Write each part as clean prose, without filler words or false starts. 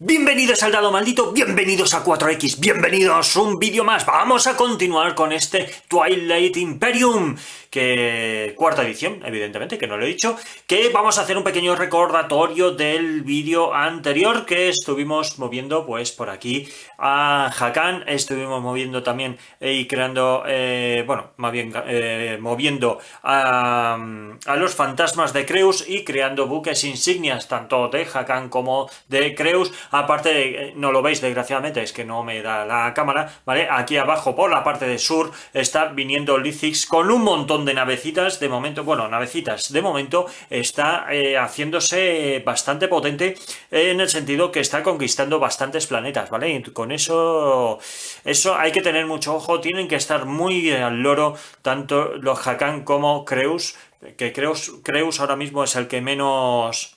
Bienvenidos al Dado Maldito, bienvenidos a 4X, bienvenidos a un vídeo más. Vamos a continuar con este Twilight Imperium, que cuarta edición, evidentemente, que no lo he dicho, que vamos a hacer un pequeño recordatorio del vídeo anterior que estuvimos moviendo, pues por aquí a Hakan, estuvimos moviendo también y creando, moviendo a los fantasmas de Creus y creando buques insignias, tanto de Hakan como de Creus. Aparte de, no lo veis desgraciadamente, es que no me da la cámara, ¿vale? Aquí abajo por la parte de sur está viniendo Lithix con un montón de navecitas, de momento, está haciéndose bastante potente en el sentido que está conquistando bastantes planetas, ¿vale? Y con eso hay que tener mucho ojo, tienen que estar muy al loro tanto los Hakan como Creus, que Creus ahora mismo es el que menos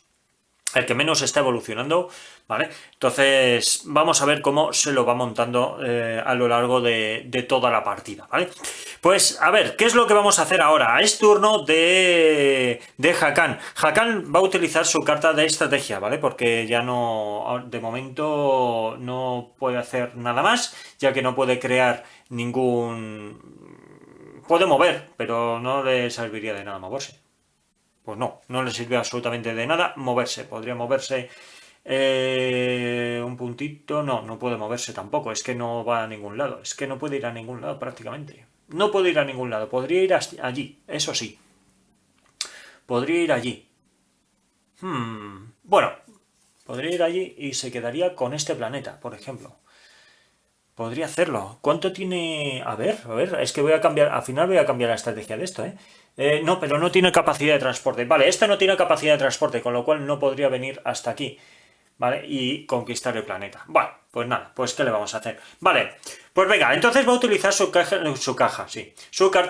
está evolucionando, ¿vale? Entonces vamos a ver cómo se lo va montando a lo largo de toda la partida, ¿vale? Pues a ver, ¿qué es lo que vamos a hacer ahora? Es turno de Hakan. Hakan va a utilizar su carta de estrategia, ¿vale? Porque ya no, de momento no puede hacer nada más, ya que no puede crear ningún... Puede mover, pero no le serviría de nada moverse. Pues no le sirve absolutamente de nada moverse. Podría moverse un puntito. No puede moverse tampoco. Es que no va a ningún lado. Es que no puede ir a ningún lado prácticamente. No puede ir a ningún lado. Podría ir allí. Eso sí. Podría ir allí. Bueno. Podría ir allí y se quedaría con este planeta, por ejemplo. Podría hacerlo. ¿Cuánto tiene? A ver, es que voy a cambiar, al final voy a cambiar la estrategia de esto, no, pero no tiene capacidad de transporte. Vale, este no tiene capacidad de transporte, con lo cual no podría venir hasta aquí, ¿vale? Y conquistar el planeta. Bueno, pues nada, pues ¿qué le vamos a hacer? Vale, pues venga, entonces va a utilizar su carta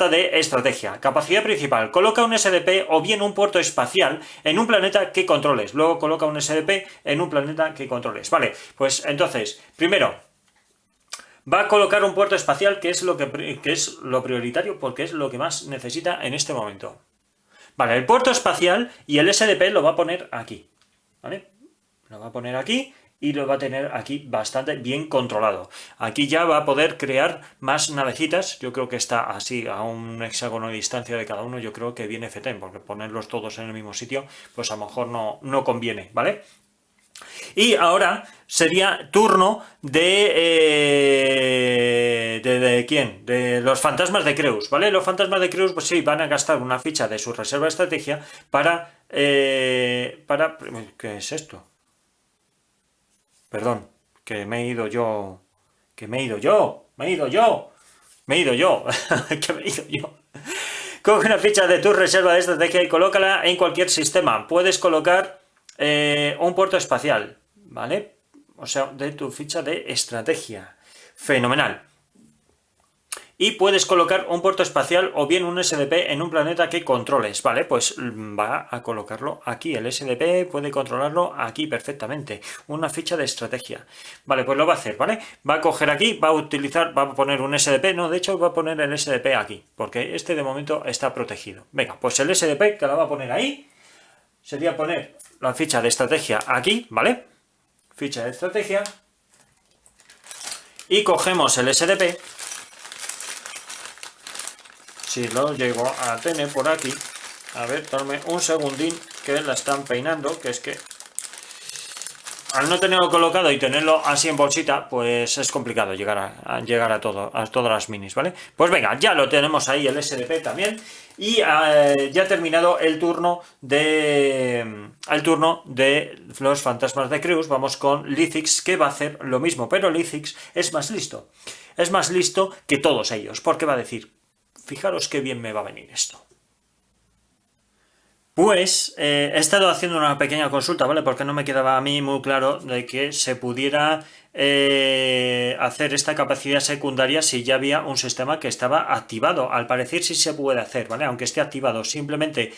de estrategia. Capacidad principal, coloca un SDP o bien un puerto espacial en un planeta que controles. Luego coloca un SDP en un planeta que controles. Vale, pues entonces, primero... va a colocar un puerto espacial, que es lo prioritario, porque es lo que más necesita en este momento. Vale, el puerto espacial y el SDP lo va a poner aquí, ¿vale? Lo va a poner aquí y lo va a tener aquí bastante bien controlado. Aquí ya va a poder crear más navecitas. Yo creo que está así, a un hexágono de distancia de cada uno, yo creo que viene FETEM, porque ponerlos todos en el mismo sitio, pues a lo mejor no conviene, ¿vale? Y ahora sería turno de ¿quién? De los fantasmas de Creus, ¿vale? Los fantasmas de Creus, pues sí, van a gastar una ficha de su reserva de estrategia para... ¿qué es esto? Perdón, que me he ido yo... Que me he ido yo... Coge una ficha de tu reserva de estrategia y colócala en cualquier sistema. Puedes colocar un puerto espacial, ¿vale? O sea, de tu ficha de estrategia. Fenomenal. Y puedes colocar un puerto espacial o bien un SDP en un planeta que controles, ¿vale? Pues va a colocarlo aquí. El SDP puede controlarlo aquí perfectamente. Una ficha de estrategia. Vale, pues lo va a hacer, ¿vale? Va a coger aquí, va a poner un SDP. No, de hecho va a poner el SDP aquí, porque este de momento está protegido. Venga, pues el SDP que la va a poner ahí sería poner la ficha de estrategia aquí, ¿vale? Ficha de estrategia. Y cogemos el SDP. Si lo llego a tener por aquí. A ver, dame un segundín que la están peinando, que es que al no tenerlo colocado y tenerlo así en bolsita, pues es complicado llegar a todas las minis, ¿vale? Pues venga, ya lo tenemos ahí el SDP también. Y ya ha terminado el turno de los fantasmas de Creus. Vamos con Lithix, que va a hacer lo mismo, pero Lithix es más listo. Es más listo que todos ellos, porque va a decir, fijaros qué bien me va a venir esto. Pues he estado haciendo una pequeña consulta, ¿vale? Porque no me quedaba a mí muy claro de que se pudiera hacer esta capacidad secundaria si ya había un sistema que estaba activado. Al parecer sí se puede hacer, ¿vale? Aunque esté activado, simplemente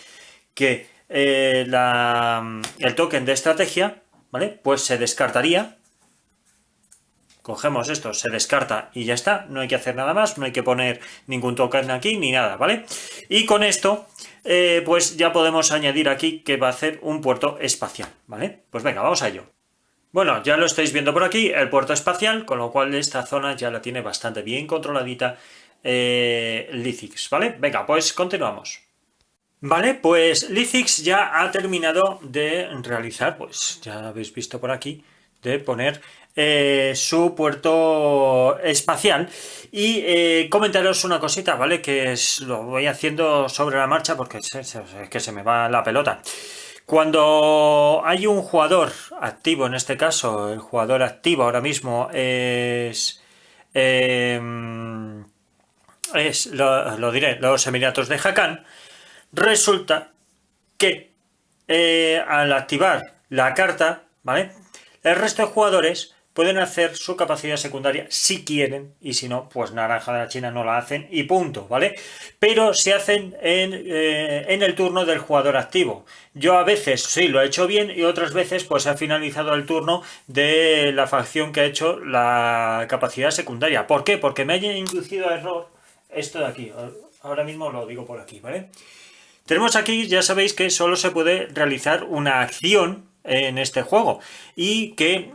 que el token de estrategia, ¿vale? Pues se descartaría. Cogemos esto, se descarta y ya está, no hay que hacer nada más, no hay que poner ningún token aquí ni nada, ¿vale? Y con esto, pues ya podemos añadir aquí que va a hacer un puerto espacial, ¿vale? Pues venga, vamos a ello. Bueno, ya lo estáis viendo por aquí, el puerto espacial, con lo cual esta zona ya la tiene bastante bien controladita Lithics, ¿vale? Venga, pues continuamos. Vale, pues Lithics ya ha terminado de realizar, pues ya habéis visto por aquí, de poner su puerto espacial y comentaros una cosita, ¿vale? Lo voy haciendo sobre la marcha porque es que se me va la pelota. Cuando hay un jugador activo, en este caso, el jugador activo ahora mismo lo diré, los Emiratos de Hakan. Resulta que al activar la carta, ¿vale? El resto de jugadores pueden hacer su capacidad secundaria si quieren, y si no, pues naranja de la China no la hacen y punto, ¿vale? Pero se hacen en el turno del jugador activo. Yo a veces sí lo he hecho bien y otras veces pues ha finalizado el turno de la facción que ha hecho la capacidad secundaria. ¿Por qué? Porque me haya inducido a error esto de aquí. Ahora mismo lo digo por aquí, ¿vale? Tenemos aquí, ya sabéis que solo se puede realizar una acción en este juego y que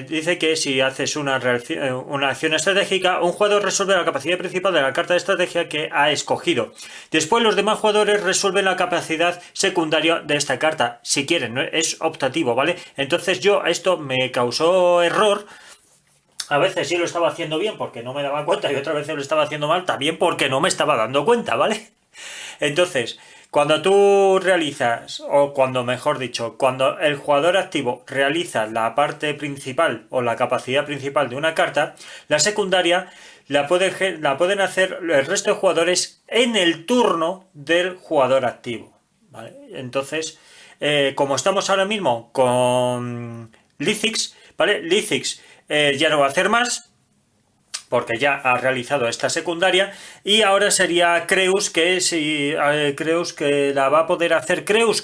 dice que si haces una acción estratégica, un jugador resuelve la capacidad principal de la carta de estrategia que ha escogido. Después los demás jugadores resuelven la capacidad secundaria de esta carta, si quieren, ¿no? Es optativo, ¿vale? Entonces esto me causó error. A veces sí lo estaba haciendo bien porque no me daba cuenta y otras veces lo estaba haciendo mal también porque no me estaba dando cuenta, ¿vale? Entonces, cuando tú realizas, o cuando mejor dicho, cuando el jugador activo realiza la parte principal o la capacidad principal de una carta, la secundaria la pueden hacer el resto de jugadores en el turno del jugador activo, ¿vale? Entonces, como estamos ahora mismo con Lithics, ¿vale? Lithics ya no va a hacer más, porque ya ha realizado esta secundaria, y ahora sería Creus, Creus que la va a poder hacer. Creus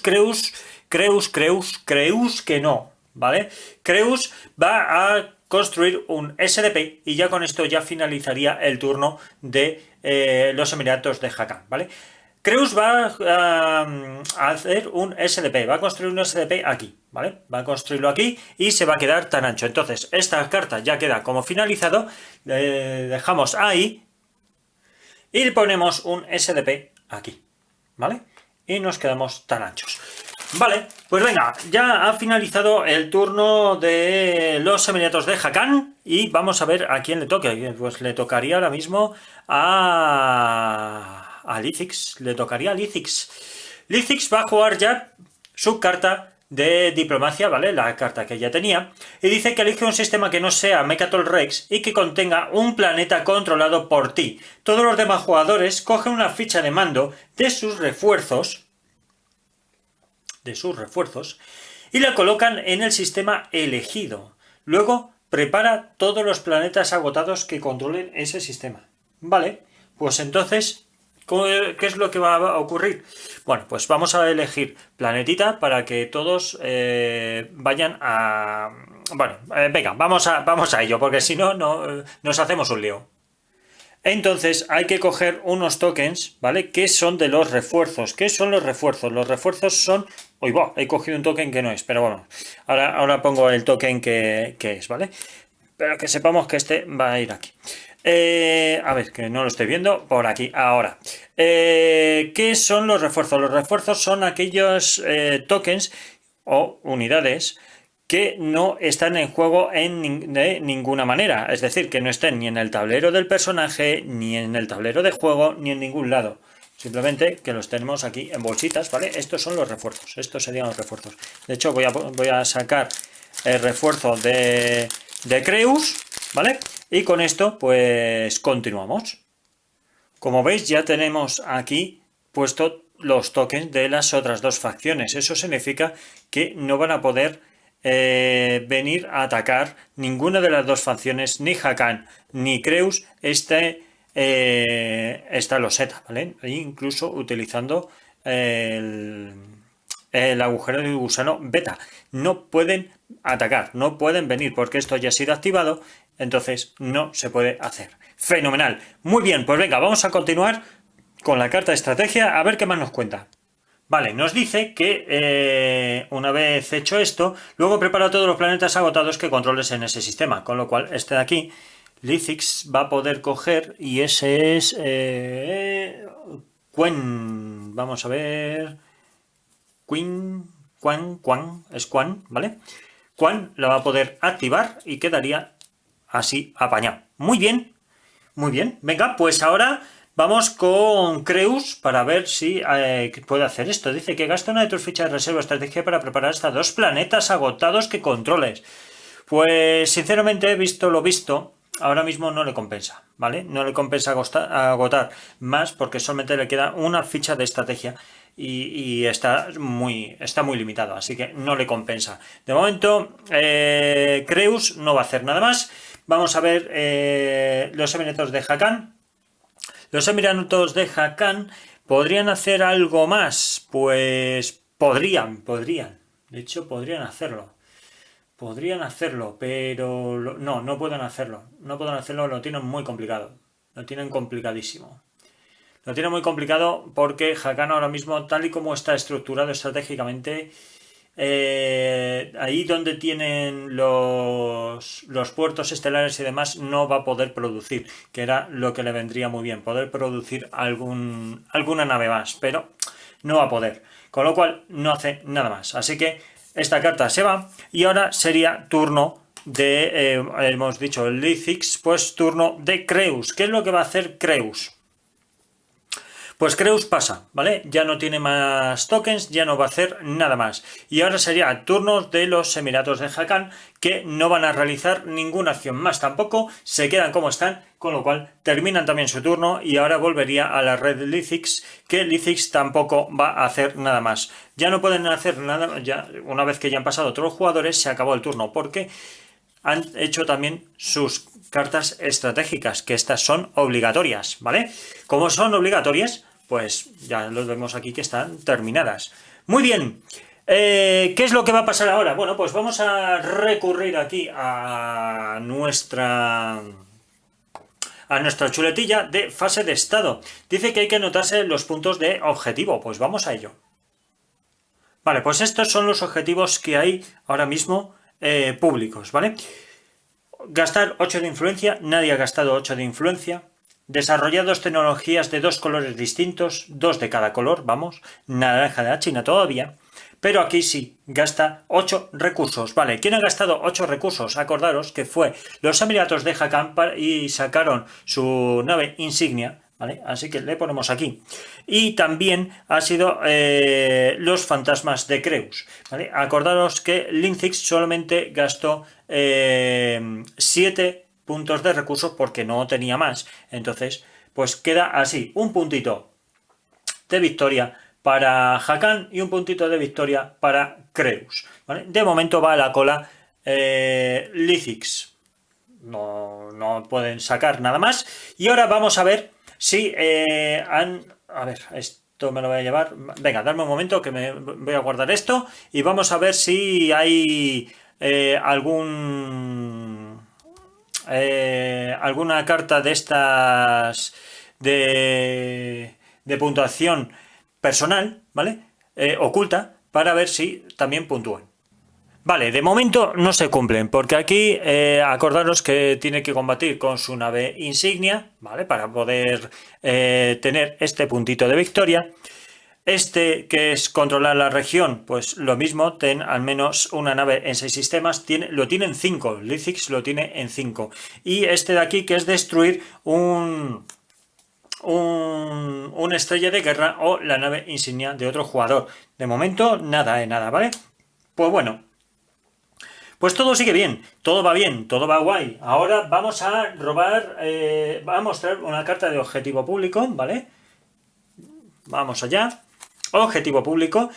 que no, ¿vale? Creus va a construir un SDP y ya con esto ya finalizaría el turno de los Emiratos de Hakan, ¿vale? Creus va a hacer un SDP, va a construir un SDP aquí, ¿vale? Va a construirlo aquí y se va a quedar tan ancho. Entonces, esta carta ya queda como finalizado, le dejamos ahí y le ponemos un SDP aquí, ¿vale? Y nos quedamos tan anchos. Vale, pues venga, ya ha finalizado el turno de los Emiratos de Hakan y vamos a ver a quién le toque. Pues le tocaría ahora mismo a Lithics, le tocaría a Lithics. Lithics va a jugar ya su carta de diplomacia, ¿vale? La carta que ya tenía. Y dice que elige un sistema que no sea Mechatol Rex y que contenga un planeta controlado por ti. Todos los demás jugadores cogen una ficha de mando de sus refuerzos y la colocan en el sistema elegido. Luego prepara todos los planetas agotados que controlen ese sistema. Vale, pues entonces, ¿qué es lo que va a ocurrir? Bueno, pues vamos a elegir planetita para que todos vayan a... Bueno, venga, vamos a ello, porque si no, nos hacemos un lío. Entonces hay que coger unos tokens, ¿vale? Que son de los refuerzos. ¿Qué son los refuerzos? Los refuerzos son... Uy, he cogido un token que no es, pero bueno. Ahora pongo el token que es, ¿vale? Pero que sepamos que este va a ir aquí. A ver, que no lo estoy viendo. Por aquí, ahora. ¿Qué son los refuerzos? Los refuerzos son aquellos tokens o unidades que no están en juego de ninguna manera. Es decir, que no estén ni en el tablero del personaje, ni en el tablero de juego, ni en ningún lado. Simplemente que los tenemos aquí en bolsitas, ¿vale? Estos son los refuerzos. Estos serían los refuerzos. De hecho, voy a sacar el refuerzo de Creus, ¿vale? Y con esto, pues, continuamos. Como veis, ya tenemos aquí puesto los tokens de las otras dos facciones. Eso significa que no van a poder venir a atacar ninguna de las dos facciones, ni Hakan ni Creus, esta loseta, ¿vale? E incluso utilizando el agujero de gusano beta. No pueden atacar, no pueden venir porque esto ya ha sido activado, entonces no se puede hacer. Fenomenal. Muy bien, pues venga, vamos a continuar con la carta de estrategia a ver qué más nos cuenta. Vale, nos dice que una vez hecho esto, luego prepara todos los planetas agotados que controles en ese sistema, con lo cual este de aquí, Lithix, va a poder coger y ese es Quen, vamos a ver, es Quan, ¿vale? Quan la va a poder activar y quedaría así apañado. Muy bien. Venga, pues ahora vamos con Creus para ver si puede hacer esto. Dice que gasta una de tus fichas de reserva estrategia para preparar hasta 2 planetas agotados que controles. Pues sinceramente, he visto lo visto, ahora mismo no le compensa, ¿vale? No le compensa agotar más porque solamente le queda una ficha de estrategia y está muy limitado, así que no le compensa. De momento, Creus no va a hacer nada más. Vamos a ver los Emiratos de Hakan. Los Emiratos de Hakan podrían hacer algo más, pues podrían. De hecho, podrían hacerlo. Podrían hacerlo, pero no pueden hacerlo. No pueden hacerlo, lo tienen muy complicado. Lo tienen complicadísimo. Lo tienen muy complicado porque Hakan ahora mismo, tal y como está estructurado estratégicamente, ahí donde tienen los puertos estelares y demás, no va a poder producir, que era lo que le vendría muy bien, poder producir alguna nave más, pero no va a poder. Con lo cual no hace nada más. Así que esta carta se va y ahora sería turno de, hemos dicho el Lithix, pues turno de Creus. ¿Qué es lo que va a hacer Creus? Pues Creus pasa, ¿vale? Ya no tiene más tokens, ya no va a hacer nada más. Y ahora sería turnos de los Emiratos de Hakan, que no van a realizar ninguna acción más tampoco, se quedan como están, con lo cual terminan también su turno y ahora volvería a la red Lithix, que Lithix tampoco va a hacer nada más. Ya no pueden hacer nada, ya una vez que ya han pasado otros jugadores, se acabó el turno, porque han hecho también sus cartas estratégicas, que estas son obligatorias, ¿vale? Como son obligatorias, pues ya los vemos aquí que están terminadas. Muy bien, ¿qué es lo que va a pasar ahora? Bueno, pues vamos a recurrir aquí a nuestra chuletilla de fase de estado. Dice que hay que anotarse los puntos de objetivo, pues vamos a ello. Vale, pues estos son los objetivos que hay ahora mismo públicos, ¿vale? Gastar 8 de influencia, nadie ha gastado 8 de influencia. Desarrollar 2 tecnologías de 2 colores distintos, 2 de cada color, vamos, naranja de la China todavía. Pero aquí sí, gasta 8 recursos. Vale, ¿quién ha gastado 8 recursos? Acordaros que fue los Emiratos de Hakan y sacaron su nave insignia, ¿vale? Así que le ponemos aquí. Y también ha sido los fantasmas de Creus, ¿vale? Acordaros que Lithix solamente gastó 7 puntos de recursos porque no tenía más. Entonces, pues queda así, un puntito de victoria para Hakan y un puntito de victoria para Creus, ¿vale? De momento va a la cola Lithix. No pueden sacar nada más. Y ahora vamos a ver si han... A ver, esto me lo voy a llevar. Venga, darme un momento que me voy a guardar esto. Y vamos a ver si hay alguna carta de estas de puntuación personal, ¿vale? Oculta, para ver si también puntúan. Vale, de momento no se cumplen, porque aquí acordaros que tiene que combatir con su nave insignia, ¿vale? Para poder tener este puntito de victoria. Este, que es controlar la región, pues lo mismo, ten al menos una nave en 6 sistemas, lo tiene en 5, Lithix lo tiene en 5. Y este de aquí, que es destruir una estrella de guerra o la nave insignia de otro jugador. De momento, nada, ¿vale? Pues bueno, pues todo sigue bien, todo va bien, todo va guay. Ahora vamos a robar, va a mostrar una carta de objetivo público, ¿vale? Vamos allá. Objetivo público.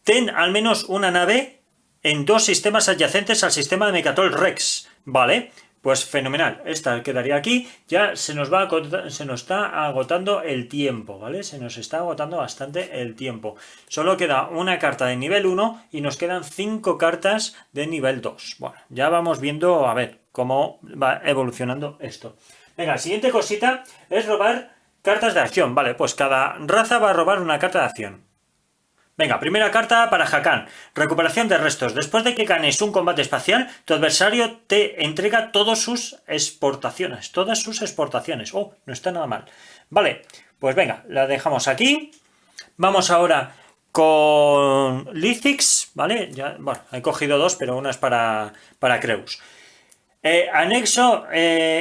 Ten al menos una nave en 2 sistemas adyacentes al sistema de Mecatol Rex, ¿vale? Pues fenomenal, esta quedaría aquí. Ya se nos está agotando el tiempo, ¿vale? Se nos está agotando bastante el tiempo. Solo queda una carta de nivel 1 y nos quedan 5 cartas de nivel 2. Bueno, ya vamos viendo a ver cómo va evolucionando esto. Venga, la siguiente cosita es robar cartas de acción. Vale, pues cada raza va a robar una carta de acción. Venga, primera carta para Hakan. Recuperación de restos. Después de que ganes un combate espacial, tu adversario te entrega todas sus exportaciones. Todas sus exportaciones. Oh, no está nada mal. Vale, pues venga, la dejamos aquí. Vamos ahora con Lithix, ¿vale? Ya, bueno, he cogido dos, pero una es para Creus. Anexo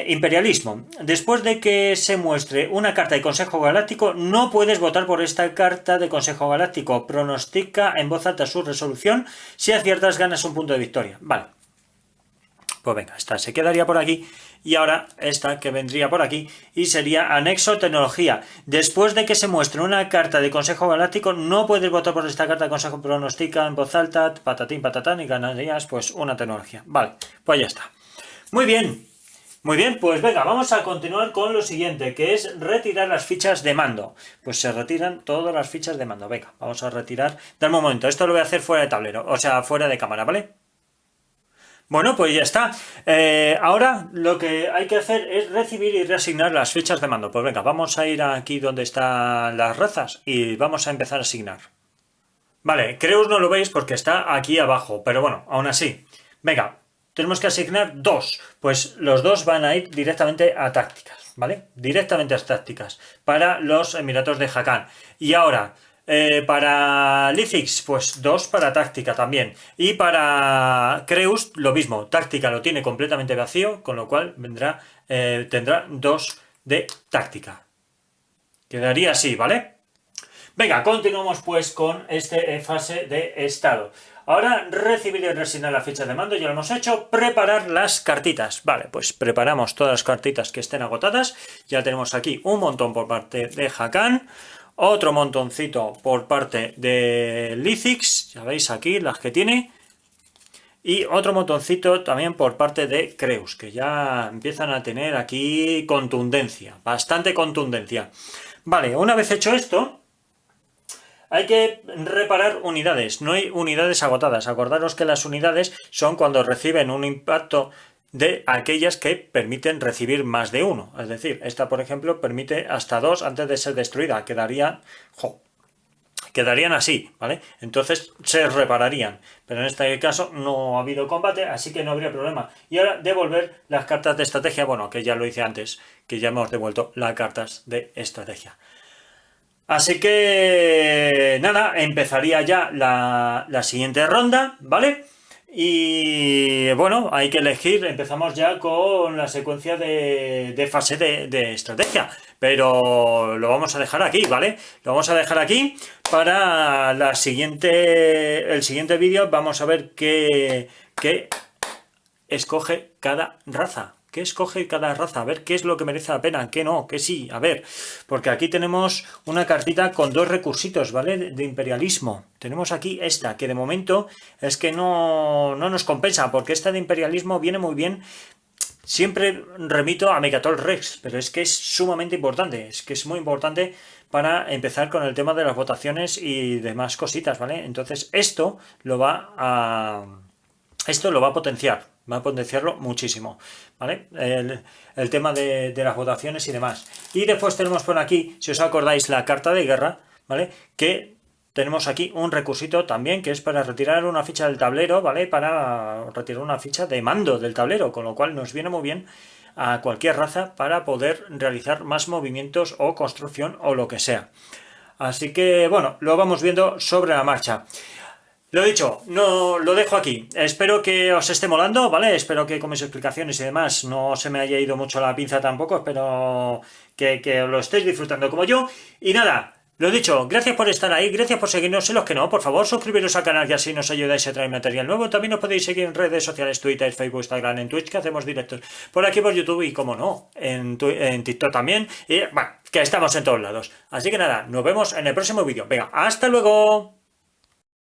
imperialismo. Después de que se muestre una carta de Consejo Galáctico, no puedes votar por esta carta de Consejo Galáctico. Pronostica en voz alta su resolución. Si aciertas, ganas un punto de victoria. Vale. Pues venga, esta se quedaría por aquí. Y ahora esta que vendría por aquí y sería anexo tecnología. Después de que se muestre una carta de Consejo Galáctico, no puedes votar por esta carta de Consejo. Pronostica en voz alta, patatín, patatán, y ganarías pues una tecnología. Vale, pues ya está. Muy bien, pues venga, vamos a continuar con lo siguiente, que es retirar las fichas de mando. Pues se retiran todas las fichas de mando. Venga, vamos a retirar. Dame un momento, esto lo voy a hacer fuera de tablero, o sea, fuera de cámara, ¿vale? Bueno, pues ya está. Ahora lo que hay que hacer es recibir y reasignar las fichas de mando. Pues venga, vamos a ir aquí donde están las razas y vamos a empezar a asignar. Vale, Creus no lo veis porque está aquí abajo, pero bueno, aún así. Venga. Tenemos que asignar dos, pues los dos van a ir directamente a tácticas, ¿vale? Directamente a tácticas para los Emiratos de Hakan. Y ahora, para Lithix, pues dos para táctica también. Y para Creus, lo mismo, táctica lo tiene completamente vacío, con lo cual tendrá dos de táctica. Quedaría así, ¿vale? Venga, continuamos pues con este fase de estado. Ahora recibir y resignar la ficha de mando, ya lo hemos hecho. Preparar las cartitas. Vale, pues preparamos todas las cartitas que estén agotadas. Ya tenemos aquí un montón por parte de Hakan. Otro montoncito por parte de Lithix. Ya veis aquí las que tiene. Y otro montoncito también por parte de Creus, que ya empiezan a tener aquí contundencia. Bastante contundencia. Vale, una vez hecho esto, hay que reparar unidades, no hay unidades agotadas. Acordaros que las unidades son cuando reciben un impacto de aquellas que permiten recibir más de uno. Es decir, esta por ejemplo permite hasta 2 antes de ser destruida. Quedarían así, ¿vale? Entonces se repararían. Pero en este caso no ha habido combate, así que no habría problema. Y ahora devolver las cartas de estrategia. Bueno, que ya lo hice antes, que ya hemos devuelto las cartas de estrategia. Así que nada, empezaría ya la siguiente ronda, ¿vale? Y bueno, hay que elegir, empezamos ya con la secuencia de fase de estrategia, pero lo vamos a dejar aquí, ¿vale? Lo vamos a dejar aquí para el siguiente vídeo. Vamos a ver qué escoge cada raza. ¿Qué escoge cada raza? A ver qué es lo que merece la pena, qué no, qué sí. A ver, porque aquí tenemos una cartita con dos recursitos, ¿vale? De imperialismo. Tenemos aquí esta, que de momento es que no nos compensa, porque esta de imperialismo viene muy bien. Siempre remito a Megatol Rex, pero es que es sumamente importante, es que es muy importante para empezar con el tema de las votaciones y demás cositas, ¿vale? Entonces esto lo va a potenciar. Va a potenciarlo muchísimo, ¿vale? El tema de las votaciones y demás. Y después tenemos por aquí, si os acordáis, la carta de guerra, ¿vale? Que tenemos aquí un recursito también, que es para retirar una ficha del tablero, ¿vale? Para retirar una ficha de mando del tablero, con lo cual nos viene muy bien a cualquier raza para poder realizar más movimientos o construcción o lo que sea. Así que, bueno, lo vamos viendo sobre la marcha. Lo dicho, no lo dejo aquí. Espero que os esté molando, ¿vale? Espero que con mis explicaciones y demás no se me haya ido mucho la pinza tampoco. Espero que lo estéis disfrutando como yo. Y nada, lo dicho, gracias por estar ahí, gracias por seguirnos. Y los que no, por favor, suscribiros al canal y así nos ayudáis a traer material nuevo. También os podéis seguir en redes sociales, Twitter, Facebook, Instagram, en Twitch, que hacemos directos por aquí por YouTube y, como no, en TikTok también. Y bueno, que estamos en todos lados. Así que nada, nos vemos en el próximo vídeo. Venga, ¡hasta luego!